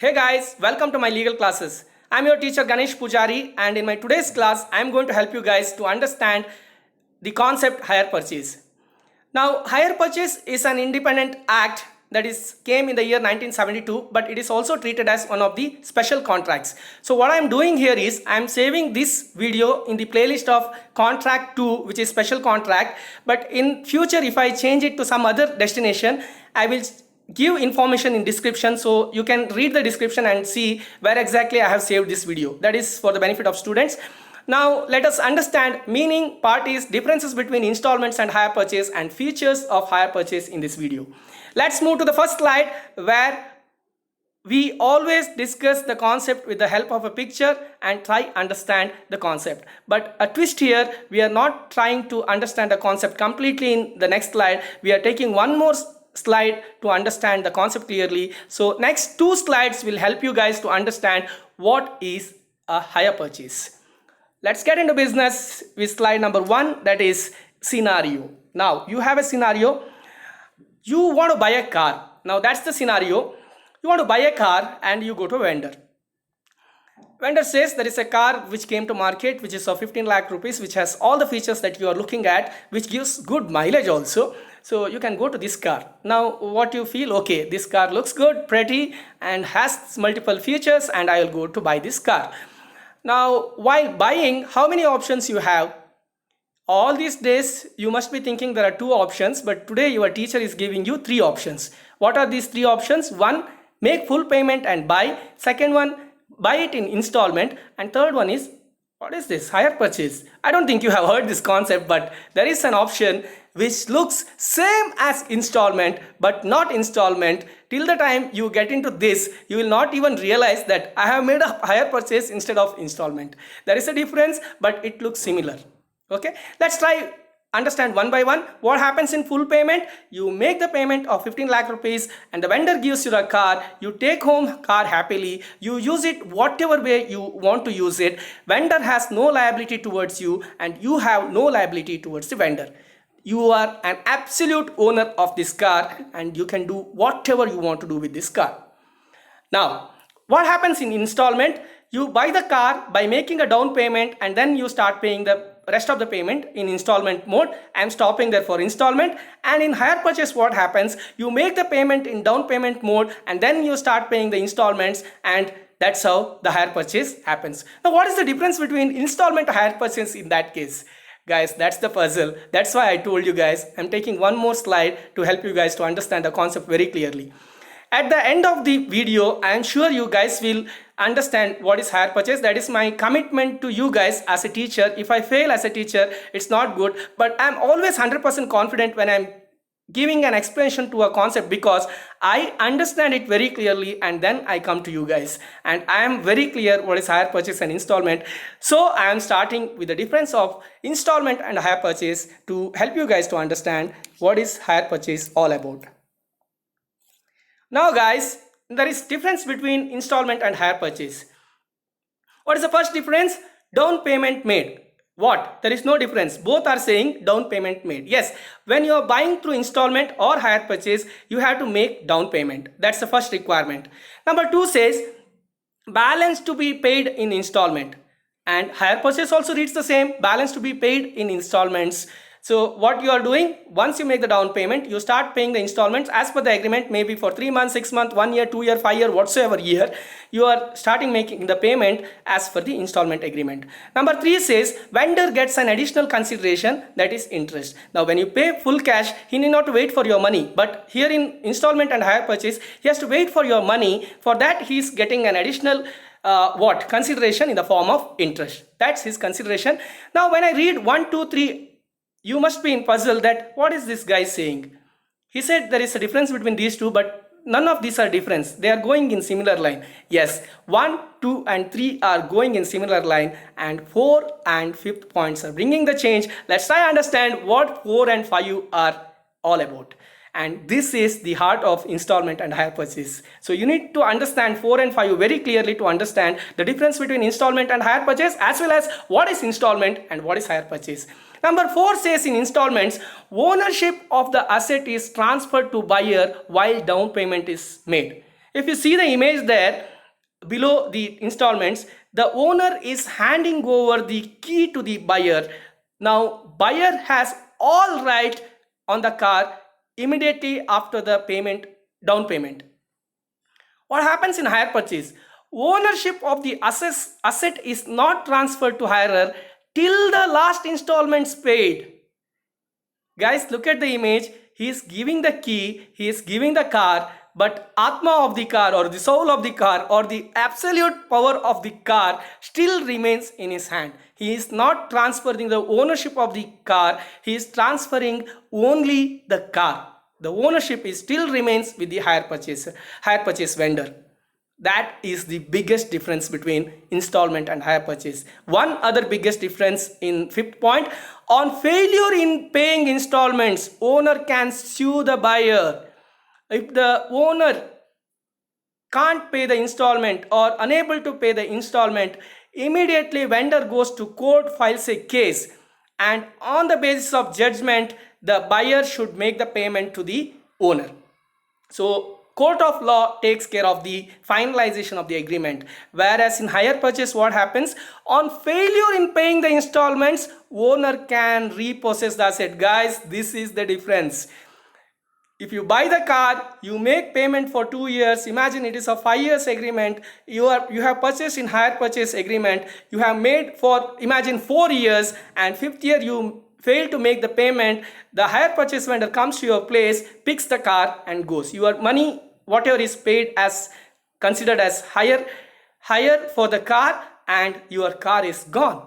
Hey guys, welcome to my legal classes. I'm your teacher Ganesh Pujari, and in my today's class I'm going to help you guys to understand the concept hire purchase. Now hire purchase is an independent act that came in the year 1972, but it is also treated as one of the special contracts. So what I'm doing here is I'm saving this video in the playlist of contract 2, which is special contract, but in future if I change it to some other destination, I will give information in description, so you can read the description and see where exactly I have saved this video. That is for the benefit of students. Now let us understand meaning, parties, differences between installments and hire purchase, and features of hire purchase in this video. Let's move to the first slide, where we always discuss the concept with the help of a picture and try understand the concept. But a twist here, we are not trying to understand the concept completely in the next slide. We are taking one more slide to understand the concept clearly. So next two slides will help you guys to understand what is a hire purchase. Let's get into business with slide number 1, that is scenario. Now you have a scenario. You want to buy a car. Now that's the scenario. You want to buy a car and you go to a vendor. Vendor says there is a car which came to market which is of 15 lakh rupees, which has all the features that you are looking at, which gives good mileage also. So you can go to this car. Now what you feel, okay, this car looks good, pretty, and has multiple features, and I will go to buy this car. Now while buying, how many options you have? All these days you must be thinking there are 2 options, but today your teacher is giving you 3 options. What are these 3 options? 1, make full payment and buy. Second one, buy it in installment. And third one is, what is this? Hire purchase. I don't think you have heard this concept, but there is an option which looks same as installment but not installment. Till the time you get into this, you will not even realize that I have made a hire purchase instead of installment. There is a difference, but it looks similar. Okay, let's try understand one by one. What happens in full payment? You make the payment of 15 lakh rupees and the vendor gives you a car. You take home car happily. You use it whatever way you want to use it. Vendor has no liability towards you and you have no liability towards the vendor. You are an absolute owner of this car and you can do whatever you want to do with this car. Now, what happens in installment? You buy the car by making a down payment and then you start paying the rest of the payment in installment mode. I am stopping there for installment. And in hire purchase, what happens? You make the payment in down payment mode and then you start paying the installments, and that's how the hire purchase happens. Now what is the difference between installment and hire purchase in that case? Guys, that's the puzzle. That's why I told you guys I'm taking one more slide to help you guys to understand the concept very clearly. At the end of the video, I am sure you guys will understand what is hire purchase. That is my commitment to you guys as a teacher. If I fail as a teacher, it's not good, but I'm always 100% confident when I'm giving an explanation to a concept, because I understand it very clearly and then I come to you guys and I am very clear what is hire purchase and installment. So I am starting with the difference of installment and hire purchase to help you guys to understand what is hire purchase all about. Now guys, there is difference between installment and hire purchase. What is the first difference? Down payment made. What? There is no difference. Both are saying down payment made. Yes, when you are buying through installment or hire purchase, you have to make down payment. That's the first requirement. Number 2 says balance to be paid in installment, and hire purchase also reads the same, balance to be paid in installments. So what you are doing, once you make the down payment, you start paying the installments as per the agreement, maybe for 3 months, 6 months, 1 year, 2 year, 5 year, whatsoever year, you are starting making the payment as per the installment agreement. Number 3 says vendor gets an additional consideration, that is interest. Now when you pay full cash, he need not wait for your money, but here in installment and hire purchase, he has to wait for your money. For that he is getting an additional consideration in the form of interest. That's his consideration. Now when I read 1, 2, 3, you must be in puzzle that what is this guy saying? He said there is a difference between these two, but none of these are difference. They are going in similar line. Yes, 1, 2 and 3 are going in similar line, and 4 and 5th points are bringing the change. Let's try understand what 4 and 5 are all about. And this is the heart of installment and hire purchase. So you need to understand 4 and 5 very clearly to understand the difference between installment and hire purchase, as well as what is installment and what is hire purchase. Number 4 says in installments, ownership of the asset is transferred to buyer while down payment is made. If you see the image there, below the installments, the owner is handing over the key to the buyer. Now buyer has all right on the car immediately after the payment, down payment. What happens in hire purchase? Ownership of the asset is not transferred to hirer till the last installments paid. Guys, look at the image. He is giving the key, he is giving the car, but Atma of the car, or the soul of the car, or the absolute power of the car still remains in his hand. He is not transferring the ownership of the car, he is transferring only the car. The ownership is still remains with the hire purchase vendor. That is the biggest difference between installment and hire purchase. One other biggest difference in fifth point: on failure in paying installments, owner can sue the buyer. If the owner can't pay the installment or unable to pay the installment, immediately vendor goes to court, files a case, and on the basis of judgment, the buyer should make the payment to the owner. So court of law takes care of the finalization of the agreement, whereas in hire purchase, what happens? On failure in paying the installments, owner can repossess the asset. Guys, this is the difference. If you buy the car, you make payment for 2 years. Imagine it is a 5 years agreement. You have purchased in hire purchase agreement. You have made for, imagine, 4 years, and 5th year you fail to make the payment. The hire purchase vendor comes to your place, picks the car and goes. Your money, whatever is paid, as considered as hire for the car, and your car is gone.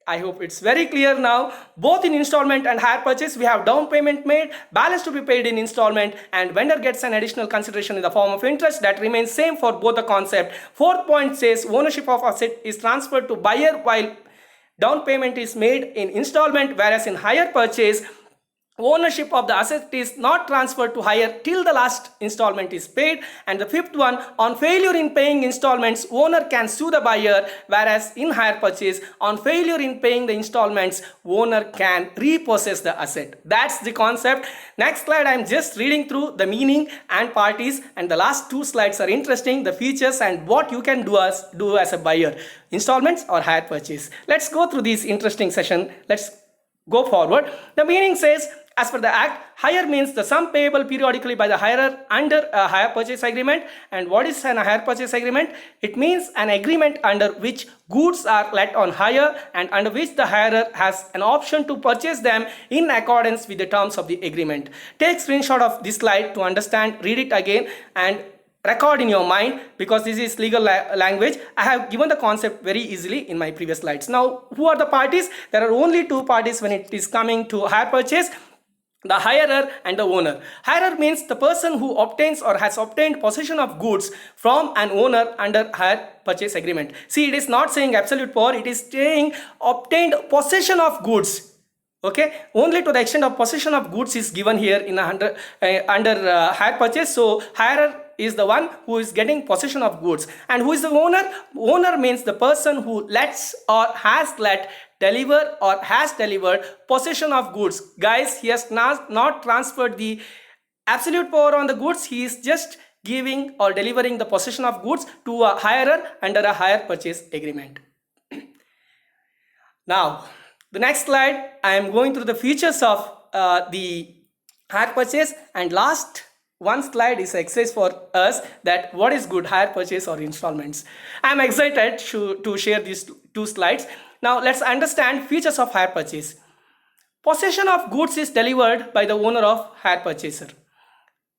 I hope it's very clear now. Both in installment and hire purchase, we have down payment made, balance to be paid in installment, and vendor gets an additional consideration in the form of interest. That remains same for both the concept. Fourth point says ownership of asset is transferred to buyer while down payment is made in installment, whereas in hire purchase, ownership of the asset is not transferred to hire till the last installment is paid. And the fifth one, on failure in paying installments, owner can sue the buyer, whereas in hire purchase, on failure in paying the installments, owner can repossess the asset. That's the concept. Next slide, I'm just reading through the meaning and parties, and the last 2 slides are interesting, the features and what you can do as a buyer, installments or hire purchase. Let's go through this interesting session. Let's go forward. The meaning says, as per the act, hire means the sum payable periodically by the hirer under a hire purchase agreement. And what is an hire purchase agreement? It means an agreement under which goods are let on hire and under which the hirer has an option to purchase them in accordance with the terms of the agreement. Take screenshot of this slide to understand, read it again and record in your mind, because this is legal language. I have given the concept very easily in my previous slides. Now, who are the parties? There are only 2 parties when it is coming to hire purchase: the hirer and the owner. Hirer means the person who obtains or has obtained possession of goods from an owner under hire purchase agreement. See, it is not saying absolute power, it is saying obtained possession of goods. Okay, only to the extent of possession of goods is given here in under hire purchase. So hirer is the one who is getting possession of goods. And who is the owner? Owner means the person who lets or has let, deliver or has delivered possession of goods. Guys, he has not transferred the absolute power on the goods. He is just giving or delivering the possession of goods to a hirer under a hire purchase agreement. Now, the next slide, I am going through the features of the hire purchase, and last one slide is exercise for us that what is good, hire purchase or installments. I am excited to share these 2 slides. Now let's understand features of hire purchase. Possession of goods is delivered by the owner of hire purchaser.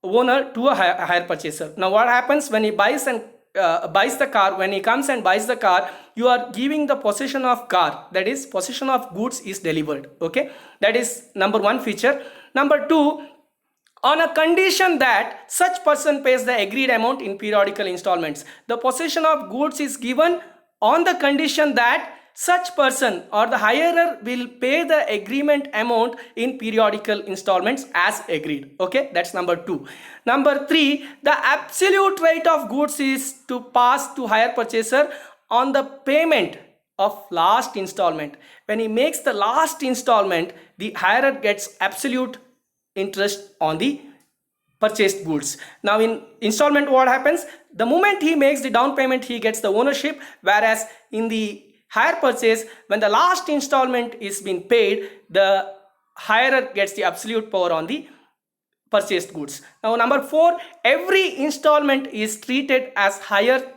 Owner to a hire purchaser. Now what happens when he buys the car? When he comes and buys the car, you are giving the possession of car. That is, possession of goods is delivered. Okay, that is number 1 feature. Number 2, on a condition that such person pays the agreed amount in periodical installments. The possession of goods is given on the condition that such person or the hirer will pay the agreement amount in periodical installments as agreed. Okay, that's number 2. Number 3, the absolute rate of goods is to pass to hire purchaser on the payment of last installment. When he makes the last installment, the hirer gets absolute interest on the purchased goods. Now in installment, what happens? The moment he makes the down payment, he gets the ownership, whereas in the hire purchase, when the last installment is being paid, the hirer gets the absolute power on the purchased goods. Now number 4, every installment is treated as higher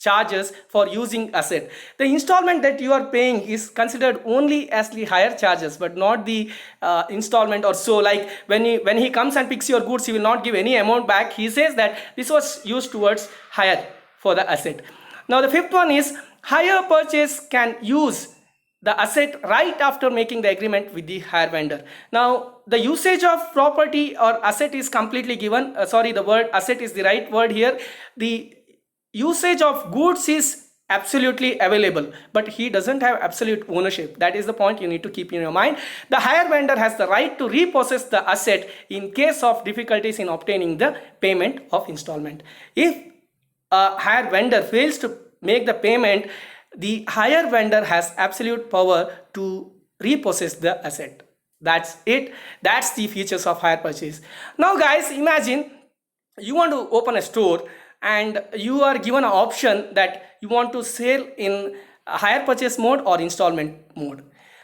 charges for using asset. The installment that you are paying is considered only as the higher charges, but not the installment or so. Like when he comes and picks your goods, he will not give any amount back. He says that this was used towards hire for the asset. Now the 5th one is hire purchase can use the asset right after making the agreement with the hire vendor. Now the usage of property or asset is completely given. The word asset is the right word here. The usage of goods is absolutely available, but he doesn't have absolute ownership. That is the point you need to keep in your mind. The hire vendor has the right to repossess the asset in case of difficulties in obtaining the payment of installment. If a hire vendor fails to make the payment, the hire vendor has absolute power to repossess the asset. That's it. That's the features of hire purchase. Now guys, imagine you want to open a store and you are given an option that you want to sell in hire purchase mode or installment mode.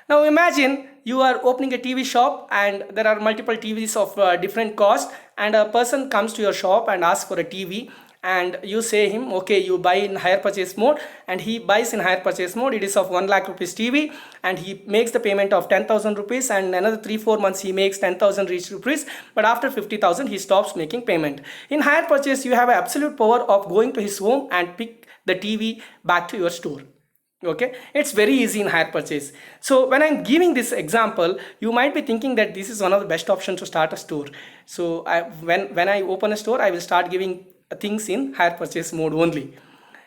Now imagine you are opening a TV shop and there are multiple TVs of different cost, and a person comes to your shop and asks for a TV, and you say him, okay, you buy in hire purchase mode, and he buys in hire purchase mode. It is of 1 lakh rupees TV, and he makes the payment of 10,000 rupees, and another 3-4 months he makes 10,000 rupees, but after 50,000 he stops making payment. In hire purchase, you have absolute power of going to his home and pick the TV back to your store. Okay, it's very easy in hire purchase. So when I'm giving this example, you might be thinking that this is one of the best options to start a store. So when I open a store, I will start giving things in hire purchase mode only.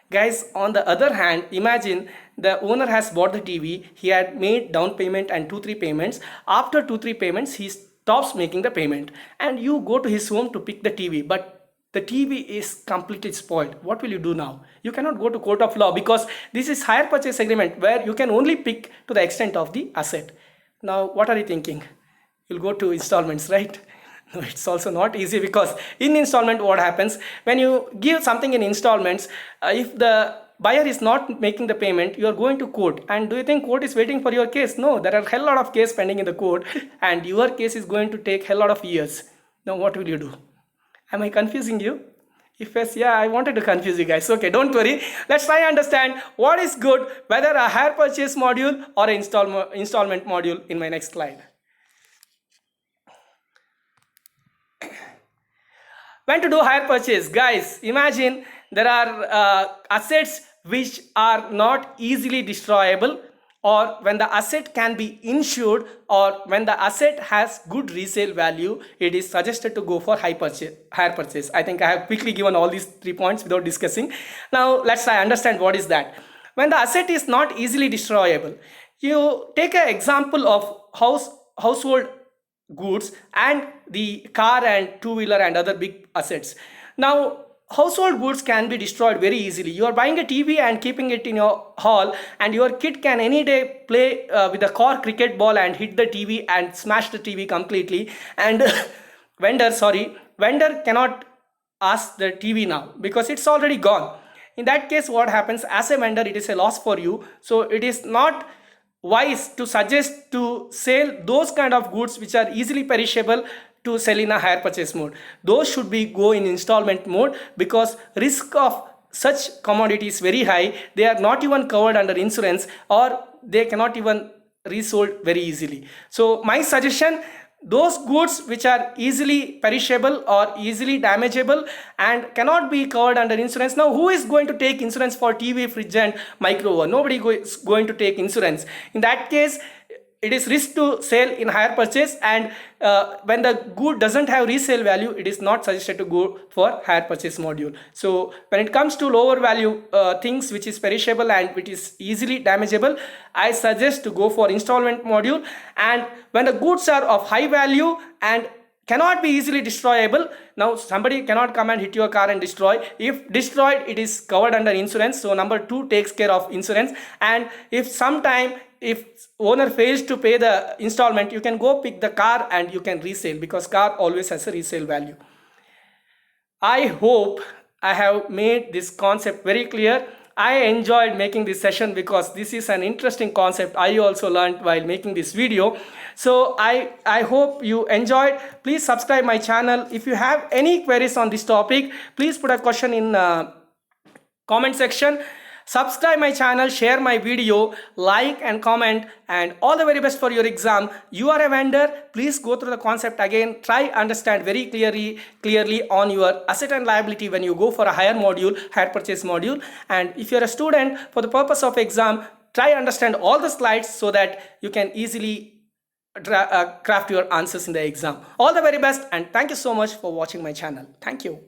Guys, on the other hand, imagine the owner has bought the TV, he had made down payment and 2-3 payments. After 2-3 payments, he stops making the payment, and you go to his home to pick the TV, but the TV is completely spoiled. What will you do now? You cannot go to court of law, because this is hire purchase agreement where you can only pick to the extent of the asset. Now what are you thinking? You'll go to installments, right? No, it's also not easy, because in installment, what happens when you give something in installments, if the buyer is not making the payment, you are going to court. And do you think court is waiting for your case? No, there are a hell lot of cases pending in the court, and your case is going to take a hell lot of years. Now what will you do? Am I confusing you? If yes, yeah, I wanted to confuse you guys. Okay, don't worry. Let's try and understand what is good, whether a hire purchase module or an installment module, in my next slide. When to do hire purchase? Guys, imagine there are assets which are not easily destroyable, or when the asset can be insured, or when the asset has good resale value, it is suggested to go for hire purchase. I think I have quickly given all these 3 points without discussing. Now let's try understand what is that. When the asset is not easily destroyable, you take an example of household goods and the car and two-wheeler and other big assets. Now household goods can be destroyed very easily. You are buying a TV and keeping it in your hall, and your kid can any day play with a cork cricket ball and hit the TV and smash the TV completely, and vendor cannot ask the TV now because it's already gone. In that case, what happens? As a vendor, it is a loss for you. So it is not wise to suggest to sell those kind of goods which are easily perishable to sell in a hire purchase mode. Those should be go in installment mode, because risk of such commodity is very high. They are not even covered under insurance, or they cannot even resold very easily. So my suggestion, those goods which are easily perishable or easily damageable and cannot be covered under insurance. Now who is going to take insurance for TV, fridge and micro oven? Nobody is going to take insurance. In that case, it is risk to sell in hire purchase, and when the good doesn't have resale value, it is not suggested to go for hire purchase module. So when it comes to lower value things which is perishable and which is easily damageable, I suggest to go for installment module. And when the goods are of high value and cannot be easily destroyable, now somebody cannot come and hit your car and destroy. If destroyed, it is covered under insurance. So number 2 takes care of insurance. And if owner fails to pay the installment, you can go pick the car and you can resell, because car always has a resale value. I hope I have made this concept very clear. I enjoyed making this session because this is an interesting concept I also learned while making this video. So I hope you enjoyed. Please subscribe my channel. If you have any queries on this topic, please put a question in comment section. Subscribe my channel, share my video, like and comment, and all the very best for your exam. You are a vendor, please go through the concept again, try understand very clearly on your asset and liability when you go for a higher module, higher purchase module. And if you're a student, for the purpose of exam, try understand all the slides so that you can easily craft your answers in the exam. All the very best, and thank you so much for watching my channel. Thank you.